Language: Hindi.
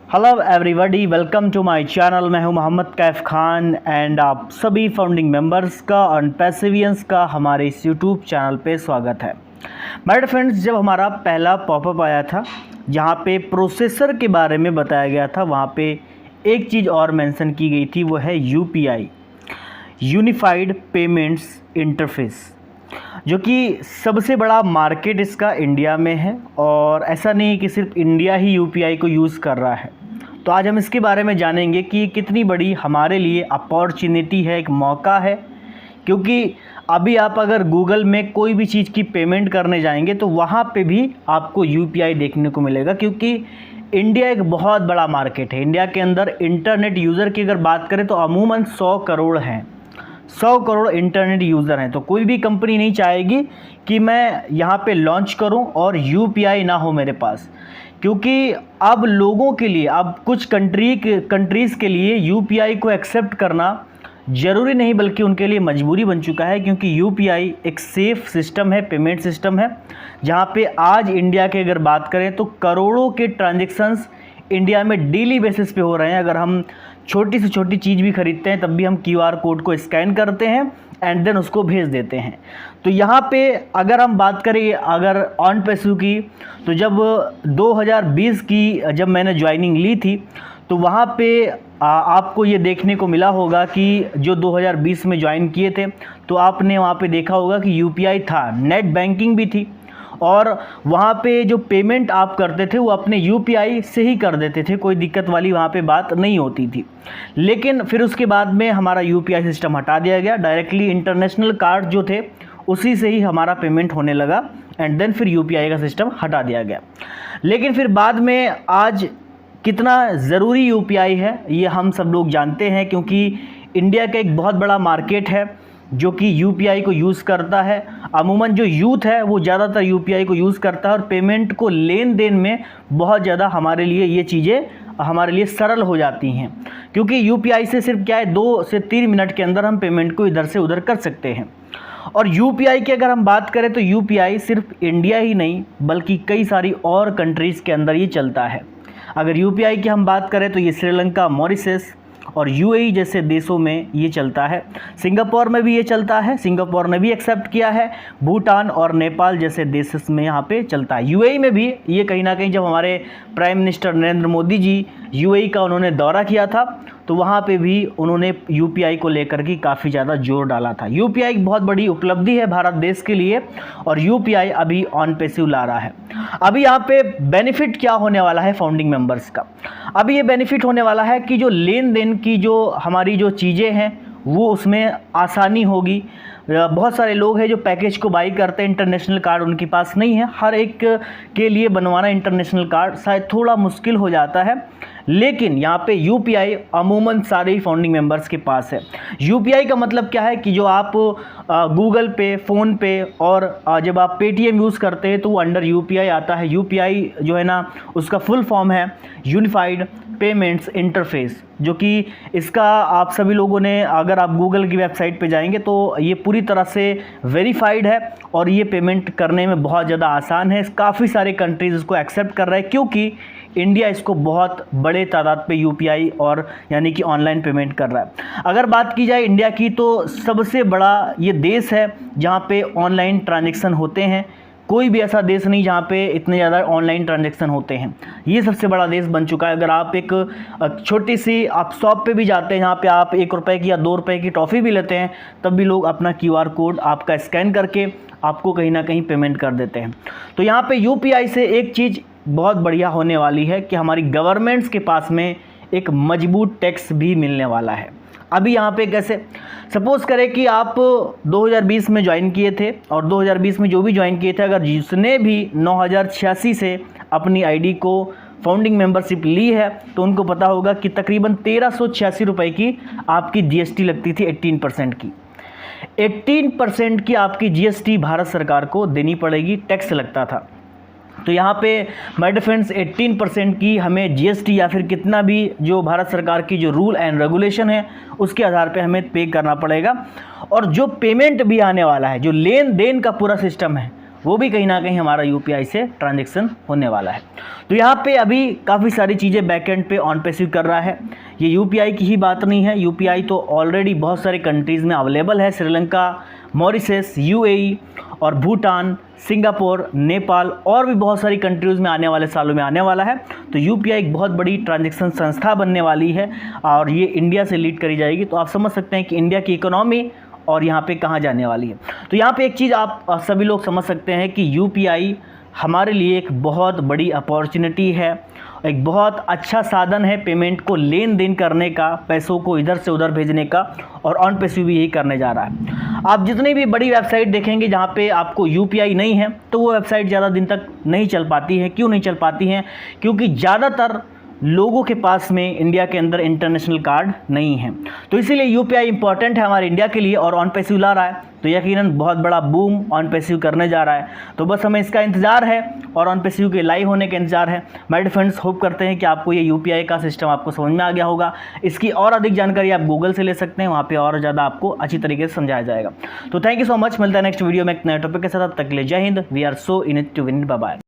Hello everybody, welcome to my channel. मैं हूं मोहम्मद कैफ खान एंड आप सभी फाउंडिंग मेंबर्स का और पैसिवियंस का हमारे इस यूट्यूब चैनल पे स्वागत है। माय फ्रेंड्स, जब हमारा पहला पॉपअप आया था जहां पे प्रोसेसर के बारे में बताया गया था, वहां पे एक चीज़ और मेंशन की गई थी, वो है यूपीआई, यूनिफाइड पेमेंट्स इंटरफेस, जो कि सबसे बड़ा मार्केट इसका इंडिया में है। और ऐसा नहीं कि सिर्फ इंडिया ही यूपीआई को यूज़ कर रहा है। तो आज हम इसके बारे में जानेंगे कि कितनी बड़ी हमारे लिए अपॉर्चुनिटी है, एक मौका है। क्योंकि अभी आप अगर गूगल में कोई भी चीज़ की पेमेंट करने जाएंगे तो वहाँ पे भी आपको यूपीआई देखने को मिलेगा, क्योंकि इंडिया एक बहुत बड़ा मार्केट है। इंडिया के अंदर इंटरनेट यूज़र की अगर बात करें तो अमूमन 100 करोड़ हैं, 100 करोड़ इंटरनेट यूज़र हैं। तो कोई भी कंपनी नहीं चाहेगी कि मैं यहाँ पे लॉन्च करूँ और यूपीआई ना हो मेरे पास, क्योंकि अब लोगों के लिए, अब कुछ कंट्रीज़ के लिए यूपीआई को एक्सेप्ट करना ज़रूरी नहीं बल्कि उनके लिए मजबूरी बन चुका है। क्योंकि यूपीआई एक सेफ़ सिस्टम है, पेमेंट सिस्टम है, जहाँ पे आज इंडिया की अगर बात करें तो करोड़ों के ट्रांजेक्शन्स इंडिया में डेली बेसिस पे हो रहे हैं। अगर हम छोटी से छोटी चीज़ भी खरीदते हैं तब भी हम क्यूआर कोड को स्कैन करते हैं एंड देन उसको भेज देते हैं। तो यहाँ पे अगर हम बात करें अगर ऑन पैसू की, तो जब 2020 की जब मैंने ज्वाइनिंग ली थी तो वहाँ पे आपको ये देखने को मिला होगा कि जो 2020 में ज्वाइन किए थे तो आपने वहाँ पे देखा होगा कि यूपीआई था, नेट बैंकिंग भी थी, और वहाँ पे जो पेमेंट आप करते थे वो अपने यूपीआई से ही कर देते थे, कोई दिक्कत वाली वहाँ पे बात नहीं होती थी। लेकिन फिर उसके बाद में हमारा यूपीआई सिस्टम हटा दिया गया, डायरेक्टली इंटरनेशनल कार्ड जो थे उसी से ही हमारा पेमेंट होने लगा एंड देन फिर यूपीआई का सिस्टम हटा दिया गया। लेकिन फिर बाद में आज कितना ज़रूरी यूपीआई है ये हम सब लोग जानते हैं, क्योंकि इंडिया का एक बहुत बड़ा मार्केट है जो कि यूपीआई को यूज़ करता है। अमूमन जो यूथ है वो ज़्यादातर यूपीआई को यूज़ करता है और पेमेंट को लेन देन में बहुत ज़्यादा हमारे लिए ये चीज़ें हमारे लिए सरल हो जाती हैं, क्योंकि यूपीआई से सिर्फ क्या है 2 से 3 मिनट के अंदर हम पेमेंट को इधर से उधर कर सकते हैं। और यूपीआई की अगर हम बात करें तो यूपीआई सिर्फ इंडिया ही नहीं बल्कि कई सारी और कंट्रीज़ के अंदर ये चलता है। अगर यूपीआई की हम बात करें तो ये श्रीलंका, मॉरिशस और यूएई जैसे देशों में ये चलता है। सिंगापुर में भी ये चलता है, सिंगापुर ने भी एक्सेप्ट किया है। भूटान और नेपाल जैसे देश में यहाँ पे चलता है। यूएई में भी ये कहीं ना कहीं, जब हमारे prime minister Narendra Modi ji UAE का उन्होंने दौरा किया था तो वहाँ पे भी उन्होंने यूपीआई को लेकर के काफ़ी ज़्यादा जोर डाला था। यूपीआई एक बहुत बड़ी उपलब्धि है भारत देश के लिए और यूपीआई अभी ऑन पैसिव ला रहा है। अभी यहाँ पे बेनिफिट क्या होने वाला है फाउंडिंग मेंबर्स का? अभी ये बेनिफिट होने वाला है कि जो लेन देन की जो हमारी जो चीज़ें हैं वो उसमें आसानी होगी। बहुत सारे लोग हैं जो पैकेज को बाई करते हैं, इंटरनेशनल कार्ड उनके पास नहीं है, हर एक के लिए बनवाना इंटरनेशनल कार्ड शायद थोड़ा मुश्किल हो जाता है। लेकिन यहाँ पे यूपीआई अमूमन सारे ही फाउंडिंग मेंबर्स के पास है। यूपीआई का मतलब क्या है कि जो आप गूगल पे, फ़ोन पे और जब आप पेटीएम यूज़ करते हैं तो वो अंडर यूपीआई आता है। यूपीआई जो है ना उसका फुल फॉर्म है यूनिफाइड पेमेंट्स इंटरफेस, जो कि इसका आप सभी लोगों ने, अगर आप गूगल की वेबसाइट पे जाएंगे तो ये पूरी तरह से वेरीफाइड है और ये पेमेंट करने में बहुत ज़्यादा आसान है। काफ़ी सारे कंट्रीज़ इसको एक्सेप्ट कर रहे हैं क्योंकि इंडिया इसको बहुत बड़े तादाद पे यूपीआई और यानी कि ऑनलाइन पेमेंट कर रहा है। अगर बात की जाए इंडिया की तो सबसे बड़ा ये देश है जहाँ पे ऑनलाइन ट्रांजैक्शन होते हैं। कोई भी ऐसा देश नहीं जहाँ पे इतने ज़्यादा ऑनलाइन ट्रांजैक्शन होते हैं, ये सबसे बड़ा देश बन चुका है। अगर आप एक छोटी सी आप शॉप पे भी जाते हैं जहाँ पे आप 1 रुपये की या 2 रुपये की टॉफ़ी भी लेते हैं तब भी लोग अपना क्यूआर कोड आपका स्कैन करके आपको कहीं ना कहीं पेमेंट कर देते हैं। तो यहाँ पे यूपीआई से एक चीज़ बहुत बढ़िया होने वाली है कि हमारी गवर्नमेंट्स के पास में एक मजबूत टैक्स भी मिलने वाला है। अभी यहाँ पे कैसे, सपोज़ करें कि आप 2020 में ज्वाइन किए थे और 2020 में जो भी ज्वाइन किए थे, अगर जिसने भी 9086 से अपनी आईडी को फाउंडिंग मेंबरशिप ली है तो उनको पता होगा कि तकरीबन 1386 रुपये की आपकी जीएसटी लगती थी। 18% की 18% की आपकी जीएसटी भारत सरकार को देनी पड़ेगी, टैक्स लगता था। तो यहाँ पे माय फ्रेंड्स 18% की हमें जीएसटी या फिर कितना भी जो भारत सरकार की जो रूल एंड रेगुलेशन है उसके आधार पे हमें पे करना पड़ेगा। और जो पेमेंट भी आने वाला है, जो लेन देन का पूरा सिस्टम है वो भी कहीं ना कहीं हमारा यूपीआई से ट्रांजैक्शन होने वाला है। तो यहाँ पे अभी काफ़ी सारी चीज़ें बैकएंड पे ऑन पैसिव कर रहा है। ये यूपीआई की ही बात नहीं है, यूपीआई तो ऑलरेडी बहुत सारे कंट्रीज़ में अवेलेबल है, श्रीलंका, मॉरिशस, यूएई और भूटान, सिंगापुर, नेपाल और भी बहुत सारी कंट्रीज़ में आने वाले सालों में आने वाला है। तो यूपीआई एक बहुत बड़ी ट्रांजैक्शन संस्था बनने वाली है और ये इंडिया से लीड करी जाएगी। तो आप समझ सकते हैं कि इंडिया की इकोनॉमी और यहाँ पे कहाँ जाने वाली है। तो यहाँ पे एक चीज़ आप सभी लोग समझ सकते हैं कि यूपीआई हमारे लिए एक बहुत बड़ी अपॉर्चुनिटी है, एक बहुत अच्छा साधन है पेमेंट को लेन देन करने का, पैसों को इधर से उधर भेजने का, और ऑन पैसिव भी यही करने जा रहा है। आप जितनी भी बड़ी वेबसाइट देखेंगे जहाँ पे आपको यूपीआई नहीं है तो वो वेबसाइट ज़्यादा दिन तक नहीं चल पाती है। क्यों नहीं चल पाती हैं? क्योंकि ज़्यादातर लोगों के पास में इंडिया के अंदर इंटरनेशनल कार्ड नहीं है। तो इसीलिए यूपीआई इंपॉर्टेंट है हमारे इंडिया के लिए और ऑन पैसिव ला रहा है, तो यकीनन बहुत बड़ा बूम ऑन पैसिव करने जा रहा है। तो बस हमें इसका इंतज़ार है और ऑन पैसिव के लाइव होने का इंतजार है। माय डियर फ्रेंड्स, होप करते हैं कि आपको ये यूपीआई का सिस्टम आपको समझ में आ गया होगा। इसकी और अधिक जानकारी आप गूगल से ले सकते हैं, वहाँ पर और ज़्यादा आपको अच्छी तरीके से समझाया जाएगा। तो थैंक यू सो मच, मिलता है नेक्स्ट वीडियो में एक नए टॉपिक के साथ। तब तक के लिए जय हिंद। We are so in it to win. Bye bye.